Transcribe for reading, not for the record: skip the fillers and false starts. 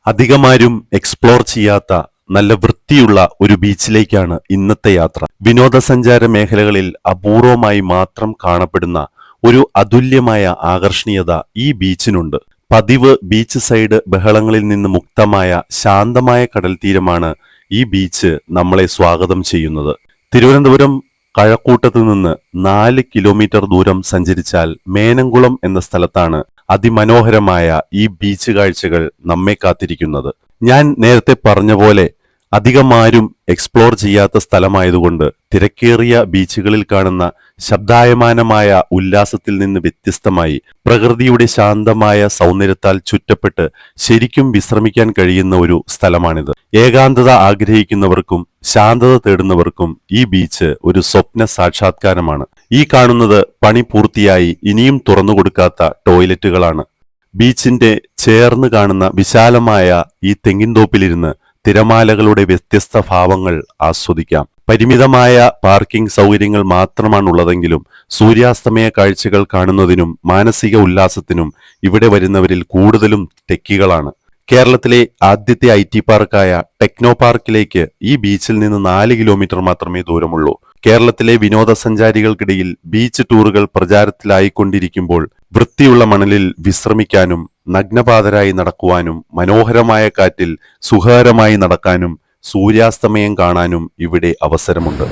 അധികമാരും explore ചെയ്യാത്ത നല്ല വൃത്തിയുള്ള ഒരു ബീച്ചിലേക്കാണ് ഇന്നത്തെ യാത്ര. വിനോദസഞ്ചാര മേഖലകളിൽ അപൂർവമായി മാത്രം കാണപ്പെടുന്ന ഒരു അതുല്യമായ ആകർഷണീയത ഈ ബീച്ചിനുണ്ട്. പതിവ് ബീച്ച് സൈഡ് ബഹളങ്ങളിൽ നിന്ന് മുക്തമായ ശാന്തമായ കടൽ തീരമാണ് ഈ ബീച്ച് നമ്മളെ സ്വാഗതം ചെയ്യുന്നത്. തിരുവനന്തപുരം കഴക്കൂട്ടത്ത് നിന്ന് 4 കിലോമീറ്റർ ദൂരം സഞ്ചരിച്ചാൽ മേനംകുളം എന്ന സ്ഥലത്താണ് അതിമനോഹരമായ ഈ ബീച്ച് കാഴ്ചകൾ നമ്മെ കാത്തിരിക്കുന്നത്. ഞാൻ നേരത്തെ പറഞ്ഞ പോലെ അധികമാരും എക്സ്പ്ലോർ ചെയ്യാത്ത സ്ഥലമായതുകൊണ്ട് തിരക്കേറിയ ബീച്ചുകളിൽ കാണുന്ന ശബ്ദായമാനമായ ഉല്ലാസത്തിൽ നിന്ന് വ്യത്യസ്തമായി പ്രകൃതിയുടെ ശാന്തമായ സൗന്ദര്യത്താൽ ചുറ്റപ്പെട്ട് ശരിക്കും വിശ്രമിക്കാൻ കഴിയുന്ന ഒരു സ്ഥലമാണിത്. ഏകാന്തത ആഗ്രഹിക്കുന്നവർക്കും ശാന്തത തേടുന്നവർക്കും ഈ ബീച്ച് ഒരു സ്വപ്ന സാക്ഷാത്കാരമാണ്. ഈ കാണുന്നത് പണി പൂർത്തിയായി ഇനിയും തുറന്നുകൊടുക്കാത്ത ടോയ്ലറ്റുകളാണ്. ബീച്ചിന്റെ ചേർന്ന് കാണുന്ന വിശാലമായ ഈ തെങ്ങിൻതോപ്പിലിരുന്ന് തിരമാലകളുടെ വ്യത്യസ്ത ഭാവങ്ങൾ ആസ്വദിക്കാം. പരിമിതമായ പാർക്കിംഗ് സൗകര്യങ്ങൾ മാത്രമാണുള്ളതെങ്കിലും സൂര്യാസ്തമയ കാഴ്ചകൾ കാണുന്നതിനും മാനസിക ഉല്ലാസത്തിനും ഇവിടെ വരുന്നവരിൽ കൂടുതലും ടെക്കികളാണ്. കേരളത്തിലെ ആദ്യത്തെ IT പാർക്കായ ടെക്നോ പാർക്കിലേക്ക് ഈ ബീച്ചിൽ നിന്ന് 4 കിലോമീറ്റർ മാത്രമേ ദൂരമുള്ളൂ. കേരളത്തിലെ വിനോദസഞ്ചാരികൾക്കിടയിൽ ബീച്ച് ടൂറുകൾ പ്രചാരത്തിലായിക്കൊണ്ടിരിക്കുമ്പോൾ വൃത്തിയുള്ള മണലിൽ വിശ്രമിക്കാനും നഗ്നപാതരായി നടക്കുവാനും മനോഹരമായ കാറ്റിൽ സുഖകരമായി നടക്കാനും സൂര്യാസ്തമയം കാണാനും ഇവിടെ അവസരമുണ്ട്.